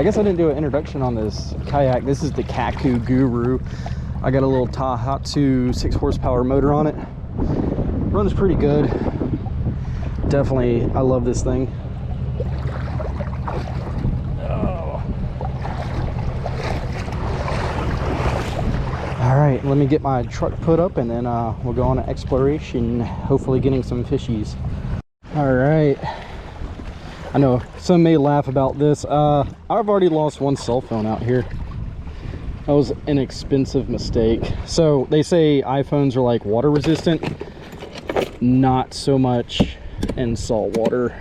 guess I didn't do an introduction on this kayak. This is the Kaku Guru. I got a little Tahatsu 6 horsepower motor on it. Runs pretty good. Definitely, I love this thing. Oh. All right, let me get my truck put up and then we'll go on an exploration, hopefully getting some fishies. All right. I know some may laugh about this. I've already lost one cell phone out here. That was an expensive mistake. So they say iPhones are like water resistant. Not so much in salt water.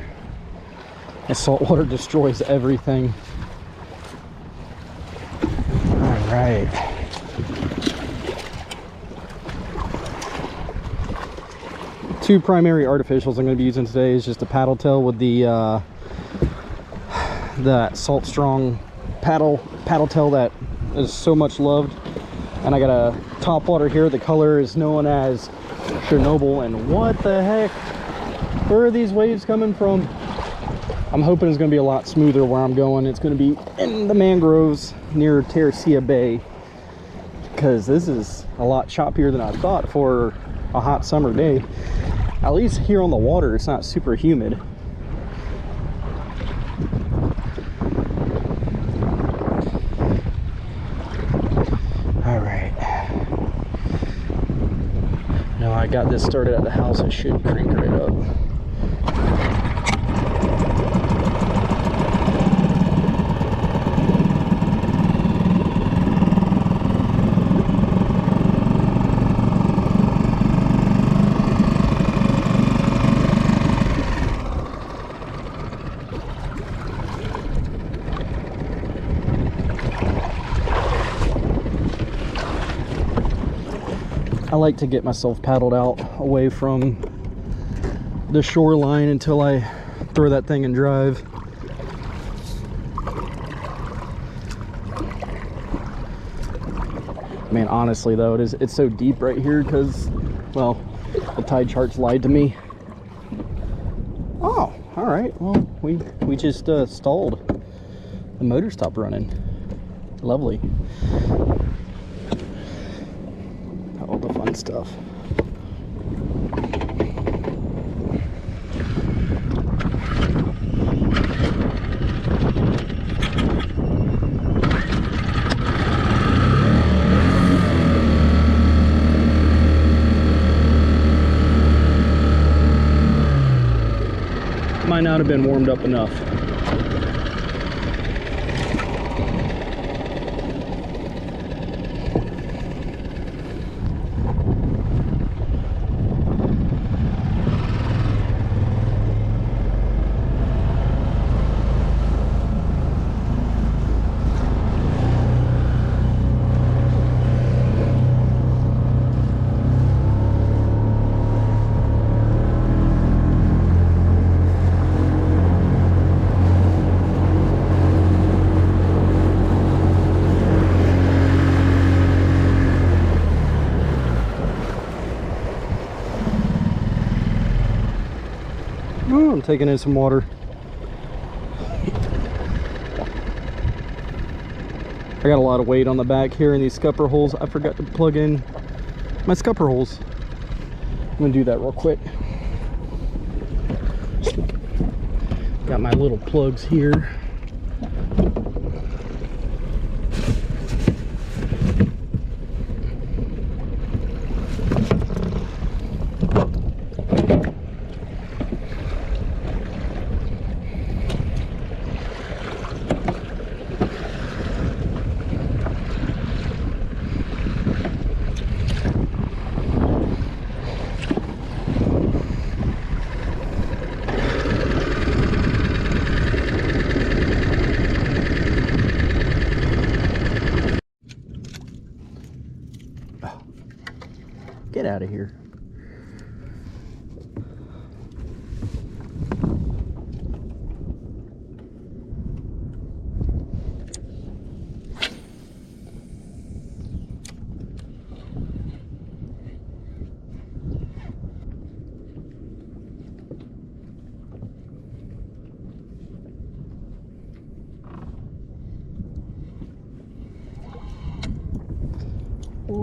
And salt water destroys everything. All right. Two primary artificials I'm going to be using today is just a paddle tail with the salt strong paddle tail that is so much loved, and I got a top water here. The color is known as Chernobyl, and what the heck, where are these waves coming from? I'm hoping it's going to be a lot smoother where I'm going. It's going to be in the mangroves near Tercea Bay, because this is a lot choppier than I thought for a hot summer day. At least here on the water it's not super humid. I got this started at the house. I should crank right up. I like to get myself paddled out away from the shoreline until I throw that thing and drive. Man, honestly though, it's so deep right here because, well, the tide charts lied to me. Oh, all right. Well, we just stalled. The motor stopped running. Lovely. All the fun stuff. Might not have been warmed up enough. Oh, I'm taking in some water. I got a lot of weight on the back here in these scupper holes. I forgot to plug in my scupper holes. I'm gonna do that real quick. Got my little plugs here. Get out of here.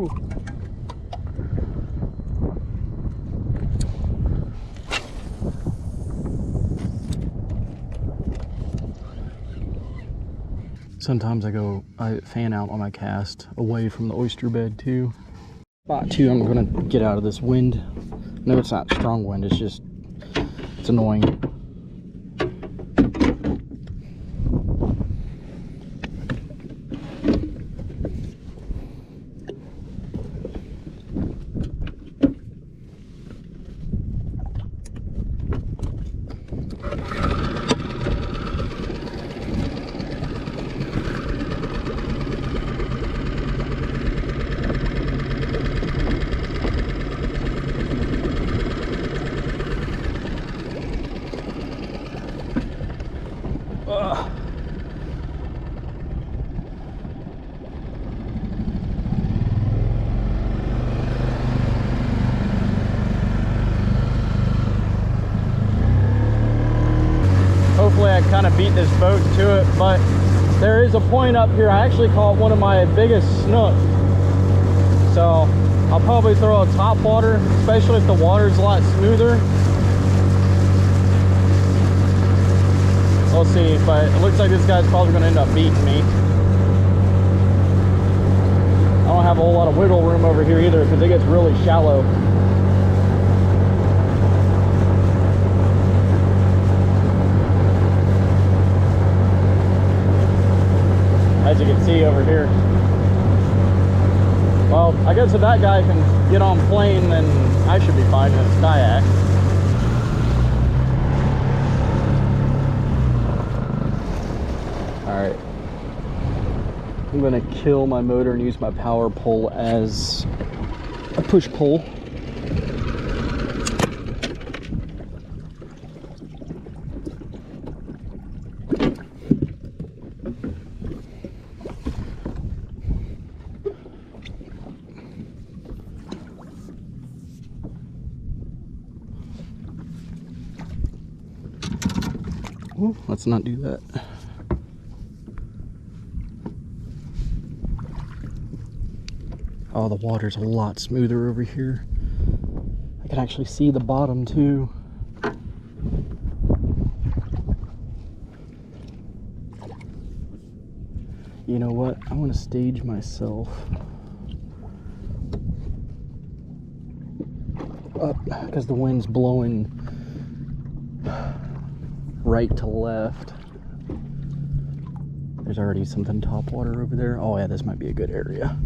Ooh. Sometimes I fan out on my cast away from the oyster bed too. Spot 2, I'm gonna get out of this wind. No, it's not strong wind, it's annoying. Hopefully I kind of beat this boat to it, but there is a point up here. I actually caught one of my biggest snook. So I'll probably throw a top water, especially if the water's a lot smoother. We'll see, but it looks like this guy's probably going to end up beating me. I don't have a whole lot of wiggle room over here either because it gets really shallow. As you can see over here. Well, I guess if that guy can get on plane, then I should be fine in this kayak. Alright. I'm gonna kill my motor and use my power pole as a push pole. Ooh, let's not do that. Oh, the water's a lot smoother over here. I can actually see the bottom too. You know what? I want to stage myself up because the wind's blowing right to left. There's already something top water over there. Oh yeah, this might be a good area.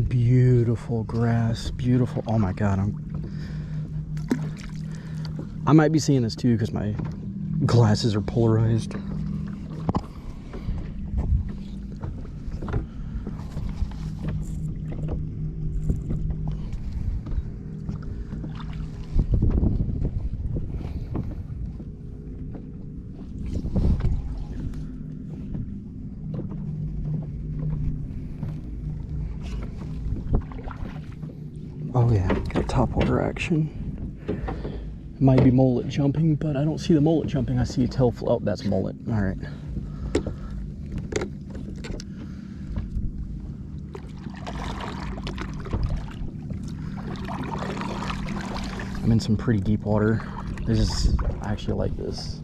Beautiful grass, beautiful. Oh my god, I might be seeing this too because my glasses are polarized. Oh yeah, got top water action. Might be mullet jumping, but I don't see the mullet jumping. I see a tail float. Oh, that's mullet. All right. I'm in some pretty deep water. I actually like this.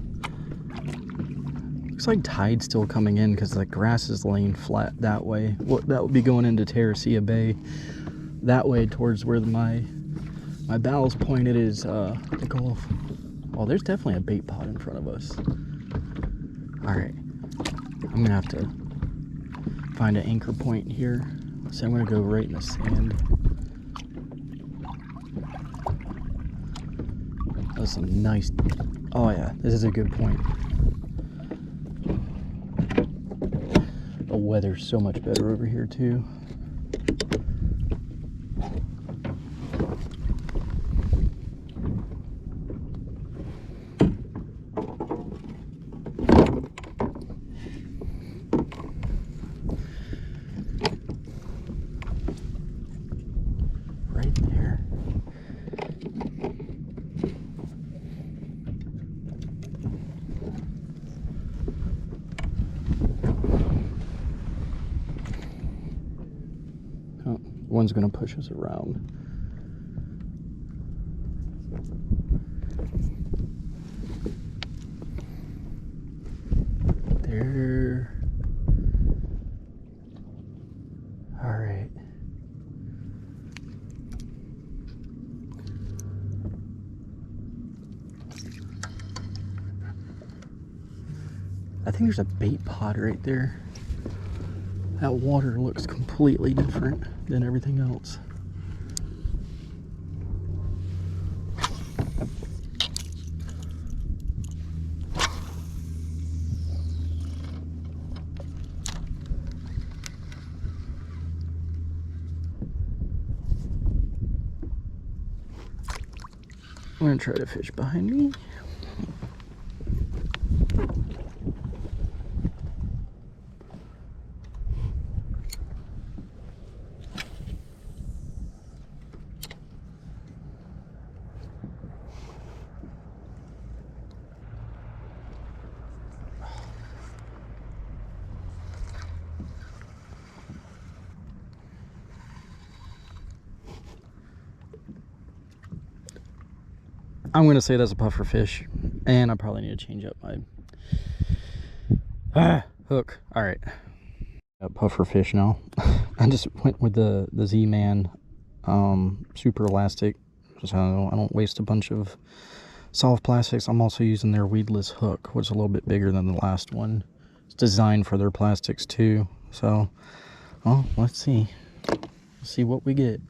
Looks like tide's still coming in because the grass is laying flat that way. That would be going into Terracea Bay. That way towards where my bow's pointed is the Gulf. Oh, there's definitely a bait pot in front of us. All right, I'm gonna have to find an anchor point here. So I'm gonna go right in the sand. That's some nice. Oh yeah, this is a good point. The weather's so much better over here too. one's gonna push us around. There. All right. I think there's a bait pod right there. That water looks completely different than everything else. I'm gonna try to fish behind me. I'm gonna say that's a puffer fish, and I probably need to change up my hook. All right, puffer fish now. I just went with the Z-Man super elastic, so I don't waste a bunch of soft plastics. I'm also using their weedless hook, which is a little bit bigger than the last one. It's designed for their plastics too. So, well, let's see what we get.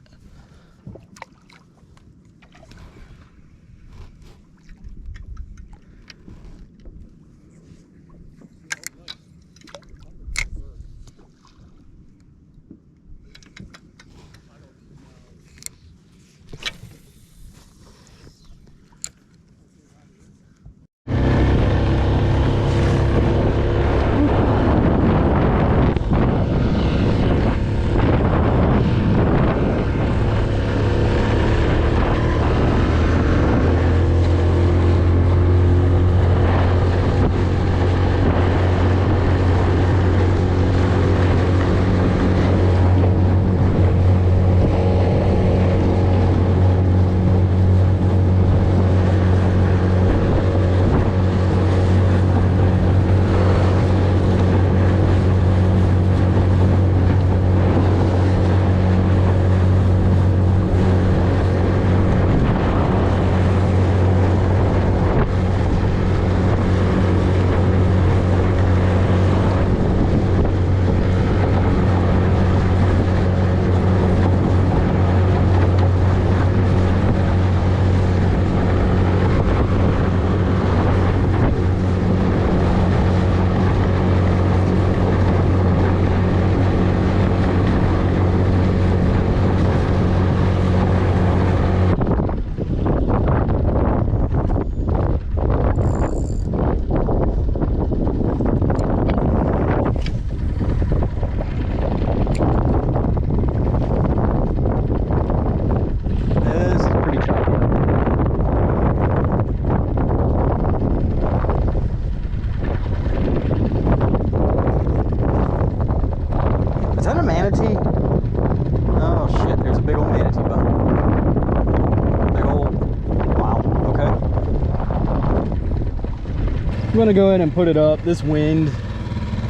I'm gonna go ahead and put it up. This wind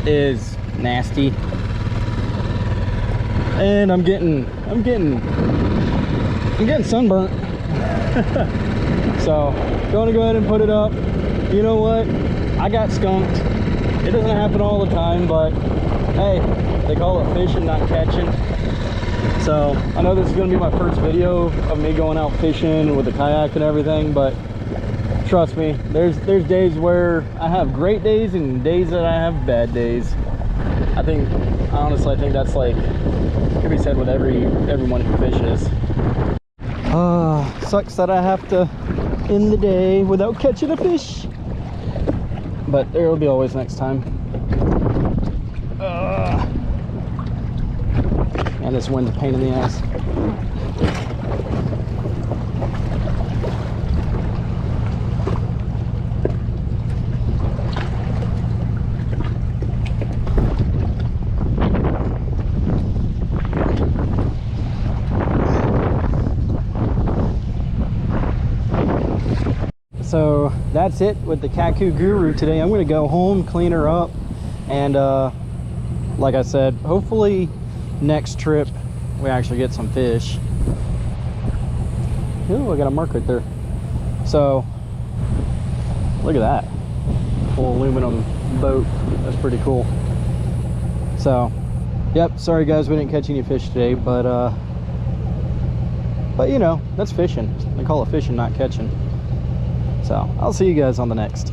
is nasty, and I'm getting sunburnt. So gonna go ahead and put it up. You know what? I got skunked. It doesn't happen all the time, but hey, they call it fishing, not catching. So I know this is gonna be my first video of me going out fishing with a kayak and everything, but trust me, there's days where I have great days and days that I have bad days. Honestly, I think that's like could be said with everyone who fishes. Sucks that I have to end the day without catching a fish, but there will be always next time. And this wind's a pain in the ass. so that's it with the Kaku Guru today. I'm gonna go home, clean her up, and like I said, hopefully next trip we actually get some fish. Ooh, I got a mark right there. So look at that full aluminum boat. That's pretty cool. So yep, sorry guys we didn't catch any fish today, but you know, that's fishing. They call it fishing, not catching. So I'll see you guys on the next.